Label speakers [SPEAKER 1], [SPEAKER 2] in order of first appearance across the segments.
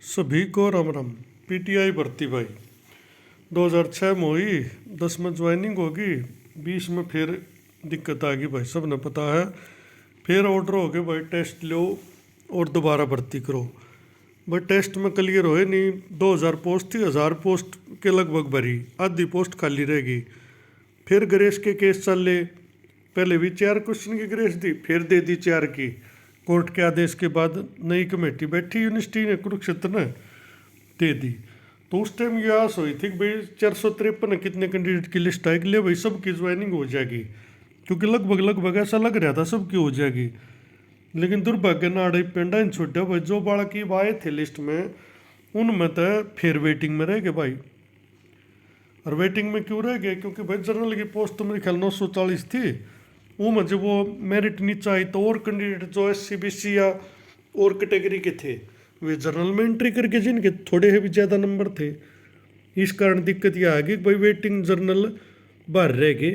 [SPEAKER 1] सभी को राम राम। पीटीआई भर्ती भाई 2006 में हुई, 10 में ज्वाइनिंग होगी, 20 में फिर दिक्कत आ गई भाई, सब ने पता है। फिर ऑर्डर हो गए भाई टेस्ट लो और दोबारा भर्ती करो। भाई टेस्ट में क्लियर होए नहीं, 2000 पोस्ट थी, 1000 पोस्ट के लगभग भरी, आधी पोस्ट खाली रहेगी। फिर ग्रेस के केस चले, पहले भी 4 क्वेश्चन की ग्रेस दी, फिर दे दी 4 की। कोर्ट के आदेश के बाद नई कमेटी बैठी यूनिवर्सिटी ने, कुरुक्षेत्र ने दे दी। तो उस टाइम ये आस हुई थी कि भाई 453 कितने कैंडिडेट की लिस्ट आएगी, ले भाई सबकी ज्वाइनिंग हो जाएगी, क्योंकि लगभग ऐसा लग रहा था सबकी हो जाएगी। लेकिन दुर्भाग्य नाड़े पेंडा इन छोटे भाई, जो बालक की आए थे लिस्ट में, उनमें तो फिर वेटिंग में रह गए भाई। और वेटिंग में क्यों रह गए? क्योंकि भाई जनरल की पोस्ट तो मेरे ख्याल 940 थी, वो मुझे वो मेरिट नीचा आई, तो और कैंडिडेट जो SC BC या और कैटेगरी के थे वे जनरल में एंट्री करके, जिनके थोड़े ही भी ज़्यादा नंबर थे। इस कारण दिक्कत यह आ गई कि भाई वेटिंग जनरल बाहर रह गए।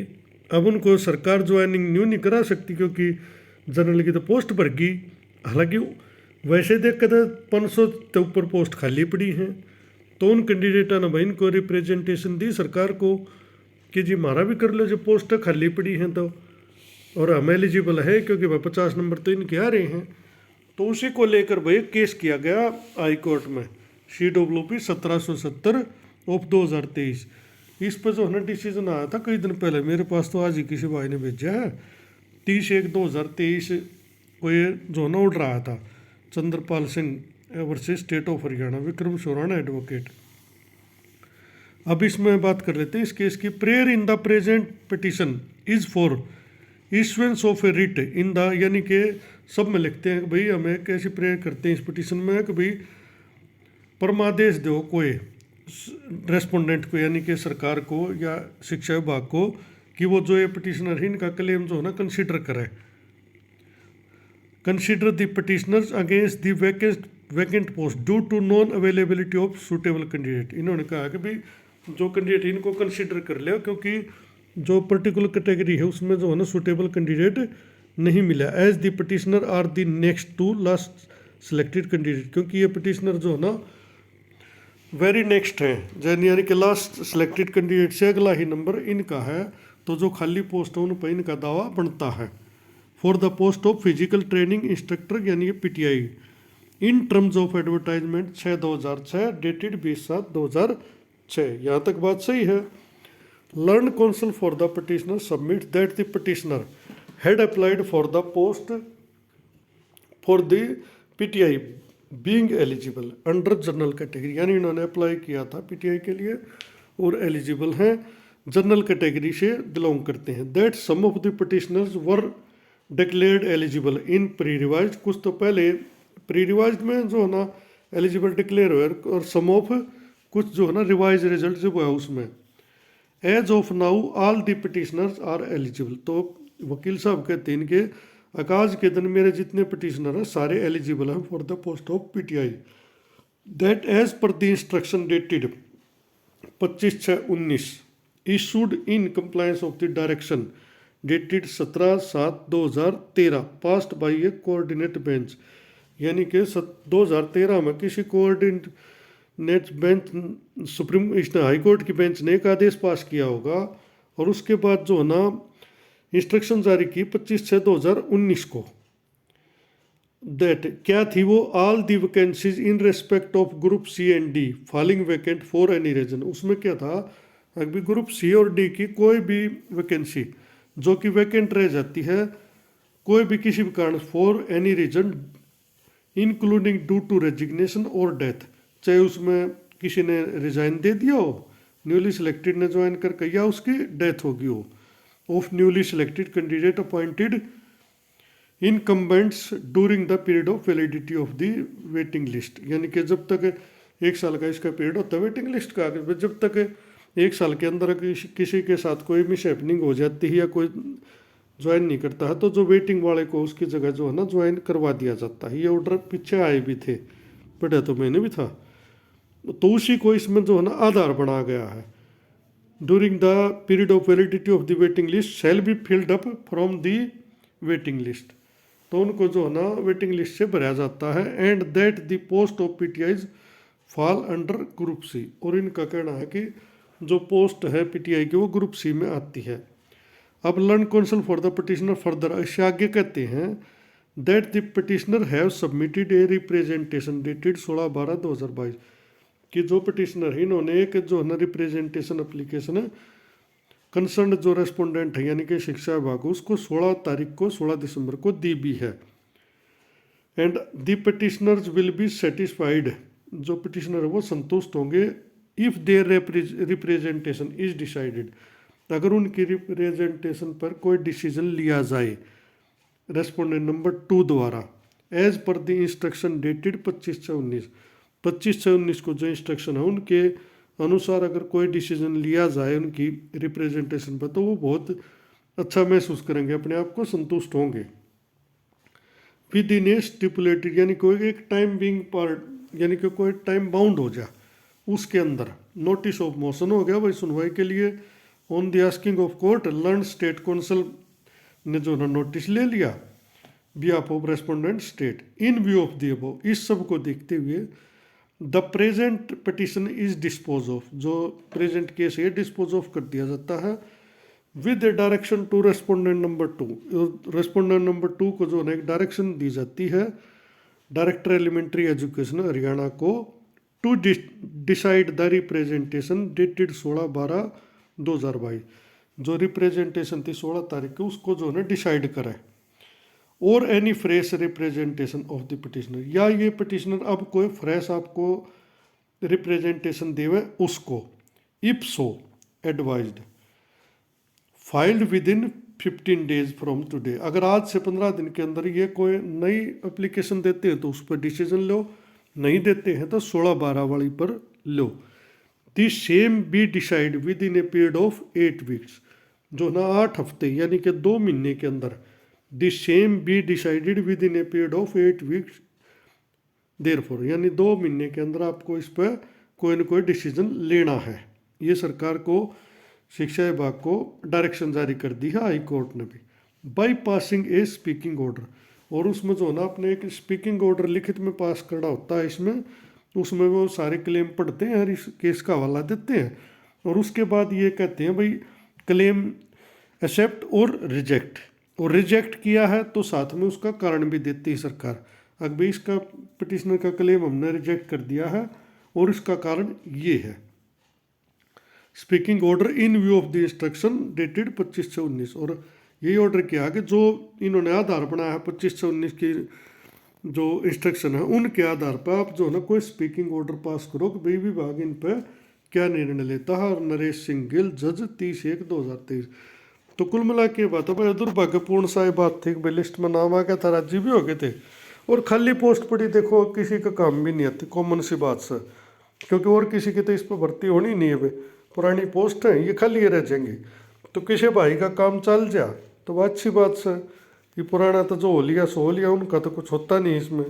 [SPEAKER 1] अब उनको सरकार ज्वाइनिंग न्यू नहीं करा सकती, क्योंकि जनरल की तो पोस्ट भर गई। हालांकि वैसे देख कर 500 के ऊपर पोस्ट खाली पड़ी हैं, तो उन कैंडिडेटा ने भाई इनको रिप्रेजेंटेशन दी सरकार को कि जी हमारा भी कर लो, जो पोस्ट खाली पड़ी हैं तो, और हम एलिजिबल है, क्योंकि भाई 50 नंबर तो इनके आ रहे हैं। तो उसी को लेकर भाई केस किया गया हाई कोर्ट में, CWP 1770 ऑफ 2023। इस पर जो है ना डिसीजन आया था कई दिन पहले, मेरे पास तो आज ही किसी भाई ने भेजा है। 30/1/2023 को ये जो है ना ऑर्डर आया था, Chandrapal Singh versus state of Haryana, Vikram Sorana advocate. अब इसमें बात कर लेते हैं इस केस की। Prayer in the present petition is for issuance of a writ in the, यानी कि सब में लिखते हैं कि भाई हमें कैसी प्रेयर करते हैं इस पिटिशन में कि भाई परमादेश दो कोई रेस्पोंडेंट को, यानी कि सरकार को या शिक्षा विभाग को, कि वो जो ये पिटिशनर है इनका क्लेम जो है ना कंसिडर करे। Consider the petitioners against the vacant post due to non availability of suitable candidate. इन्होंने कहा कि भाई जो कैंडिडेट इनको कंसिडर कर ले, क्योंकि जो पर्टिकुलर कैटेगरी है उसमें जो है ना सुटेबल कैंडिडेट नहीं मिला। As the petitioner are the next to last selected candidate, क्योंकि ये पिटिशनर जो है ना वेरी नेक्स्ट है, यानी कि लास्ट सिलेक्टेड कैंडिडेट से अगला ही नंबर इनका है, तो जो खाली पोस्ट है उन पर इनका दावा बनता है। For the post of physical training instructor, यानी कि PTI, in terms of advertisement 6/2006 dated 20/7/2006। यहाँ तक बात सही है। Learned counsel for the petitioner submits that the petitioner had applied for the post for the PTI being eligible under general category, यानी इन्होंने apply किया था PTI के लिए और एलिजिबल हैं, जनरल कैटेगरी से बिलोंग करते हैं। That some of the petitioners were declared eligible in pre revise, कुछ तो पहले प्री रिवाइज में जो है ना एलिजिबल डिक्लेयर हुए, और सम ऑफ कुछ जो है ना रिवाइज रिजल्ट जो है उसमें। As of now all the petitioners are eligible. तो वकील साहब कहते हैं कि आकाश के दिन मेरे जितने पिटिशनर हैं सारे एलिजिबल हैं for the post of PTI। That as per the instruction dated 25/6/19 issued in compliance of the direction dated 17/7/2013 passed by a coordinate bench, यानी कि 2013 में किसी coordinate bench, supreme high court की बेंच ने एक आदेश पास किया होगा, और उसके बाद जो है ना इंस्ट्रक्शन जारी की 25/6/2019 को। दैट क्या थी वो? All the vacancies in respect of group C and D falling vacant for any reason. उसमें क्या था, अभी ग्रुप C और D की कोई भी वैकेंसी जो कि वैकेंट रह जाती है कोई भी किसी भी कारण, for any reason including due to resignation और डेथ, चाहे उसमें किसी ने रिजाइन दे दिया हो, न्यूली सिलेक्टेड ने ज्वाइन करके, या उसकी डेथ होगी हो, of newly selected candidate appointed incumbents during the period of validity of the waiting list, यानी कि जब तक 1 साल का इसका पीरियड होता है वेटिंग लिस्ट का, जब तक 1 साल के अंदर किसी के साथ कोई मिस हैपनिंग हो जाती है या कोई ज्वाइन नहीं करता है, तो जो वेटिंग वाले को उसकी जगह जो है ना ज्वाइन करवा दिया जाता है। ये ऑर्डर पीछे आए भी थे, पढ़ा तो मैंने भी था, तो उसी को इसमें जो है ना आधार बना गया है। During the period of validity of the waiting list shall be filled up from the waiting list, तो उनको जो है ना वेटिंग लिस्ट से भरा जाता है। And that the post of PTIs fall under group C, और इनका कहना है कि जो पोस्ट है पीटीआई की वो ग्रुप सी में आती है। अब learn council for the petitioner further इससे आगे कहते हैं that the petitioner have submitted a representation dated 16/12/2022, कि जो पिटिशनर है इन्होंने एक जो है ना रिप्रेजेंटेशन एप्लीकेशन है कंसर्न जो रेस्पोंडेंट है यानी कि शिक्षा विभाग उसको 16 दिसंबर को दी भी है। And the petitioners will be satisfied, जो पिटिशनर है वो संतुष्ट होंगे if their representation is decided, अगर उनकी रिप्रेजेंटेशन पर कोई डिसीजन लिया जाए रेस्पोंडेंट नंबर 2 द्वारा as per the instruction dated 25/6/19 को जो इंस्ट्रक्शन है उनके अनुसार अगर कोई डिसीजन लिया जाए उनकी रिप्रेजेंटेशन पर तो वो बहुत अच्छा महसूस करेंगे, अपने आप को संतुष्ट होंगे। विद इन ए स्टिपुलेटेड यानी कोई एक टाइम बिंग पार्ट यानी कि कोई टाइम बाउंड हो जाए उसके अंदर नोटिस ऑफ मोशन हो गया भाई सुनवाई के लिए on the asking of court learn state counsel ने जो ना नोटिस ले लिया behalf of respondent state in view of the above, इस सब को देखते हुए the present petition is dispose of, जो प्रेजेंट केस है डिस्पोज ऑफ कर दिया जाता है with direction to respondent number 2, respondent number 2 को जो है एक डायरेक्शन दी जाती है डायरेक्टर एलिमेंट्री एजुकेशन हरियाणा को to decide the representation dated 16/12/2022, जो रिप्रेजेंटेशन थी 16 तारीख को उसको जो है डिसाइड करे, और any fresh representation of the petitioner, या ये पिटिशनर अब कोई फ्रेश आपको रिप्रेजेंटेशन देवे उसको if so advised filed with in 15 days from today, अगर आज से 15 दिन के अंदर ये कोई नई एप्लीकेशन देते हैं तो उस पर डिसीजन लो, नहीं देते हैं तो 16/12 वाली पर लो। The same be decided within a period of 8 weeks, जो ना 8 हफ्ते यानी कि 2 महीने के अंदर दी same be decided with in a period of 8 weeks therefore, यानी 2 महीने के अंदर आपको इस पर कोई ना कोई डिसीजन लेना है। ये सरकार को शिक्षा विभाग को डायरेक्शन जारी कर दी है हाई कोर्ट ने भी। By passing A speaking order, और उसमें जो ना अपने एक स्पीकिंग ऑर्डर लिखित में पास करना होता है इसमें, उसमें वो सारे क्लेम पढ़ते हैं और इस केस का हवाला देते हैं, और उसके बाद ये कहते हैं भाई क्लेम एक्सेप्ट और रिजेक्ट, और रिजेक्ट किया है तो साथ में उसका कारण भी देती है सरकार, अगर भाई इसका पिटिशनर का क्लेम हमने रिजेक्ट कर दिया है और इसका कारण ये है। Speaking order in view of the instruction dated 25/6/19, और यही ऑर्डर किया कि जो इन्होंने आधार बनाया है 25/6/19 की जो इंस्ट्रक्शन है उनके आधार पर आप जो है ना कोई स्पीकिंग ऑर्डर पास करो कि भाई विभाग इन पर क्या निर्णय लेता है। और नरेश सिंह गिल जज 30/1/2023। तो कुल मिला के बात है भाई दुर्भाग्यपूर्ण सा ये बात थी कि लिस्ट में नाम आ गया था, राज्य भी हो गए थे और खाली पोस्ट पड़ी, देखो किसी का काम भी नहीं आती, कॉमन सी बात से, क्योंकि और किसी की तो इस पर भर्ती होनी नहीं है भाई, पुरानी पोस्ट है ये खाली रह जाएंगी, तो किसी भाई का काम चल जा तो वह अच्छी बात से, ये पुराना तो जो हो लिया सो हो लिया, उनका तो कुछ होता नहीं इसमें,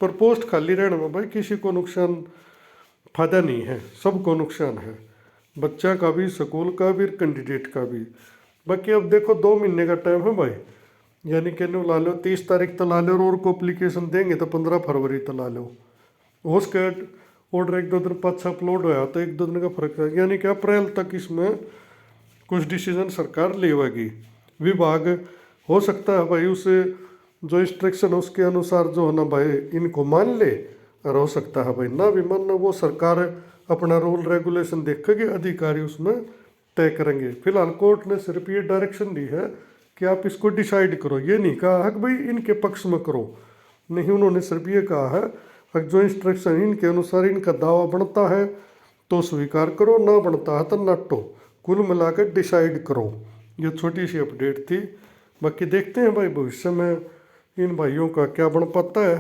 [SPEAKER 1] पर पोस्ट खाली रहने में भाई किसी को नुकसान फायदा नहीं है, सबको नुकसान है, बच्चा का भी, स्कूल का भी, कैंडिडेट का भी। बाकी अब देखो 2 महीने का टाइम है भाई, यानी कि ला लो 30 तारीख तक ला लो, और को एप्लीकेशन देंगे तो 15 फरवरी तक ला लो, हो सके ऑर्डर 1-2 दिन पाछा अपलोड होया तो 1-2 दिन का फर्क है, यानी कि अप्रैल तक इसमें कुछ डिसीजन सरकार लेगी। विभाग हो सकता है भाई उसे जो इंस्ट्रक्शन है उसके अनुसार जो है ना भाई इनको मान ले, और हो सकता है भाई ना भी मानना, वो सरकार अपना रूल रेगुलेशन देखेगी, अधिकारी उसमें तय करेंगे। फिलहाल कोर्ट ने सिर्फ ये डायरेक्शन दी है कि आप इसको डिसाइड करो, ये नहीं कहा है कि भाई इनके पक्ष में करो, नहीं, उन्होंने सिर्फ ये कहा है जो इंस्ट्रक्शन इनके अनुसार इनका दावा बनता है तो स्वीकार करो, ना बनता है तो नटो, कुल मिलाकर डिसाइड करो। ये छोटी सी अपडेट थी, बाकी देखते हैं भाई भविष्य में इन भाइयों का क्या बन पाता है।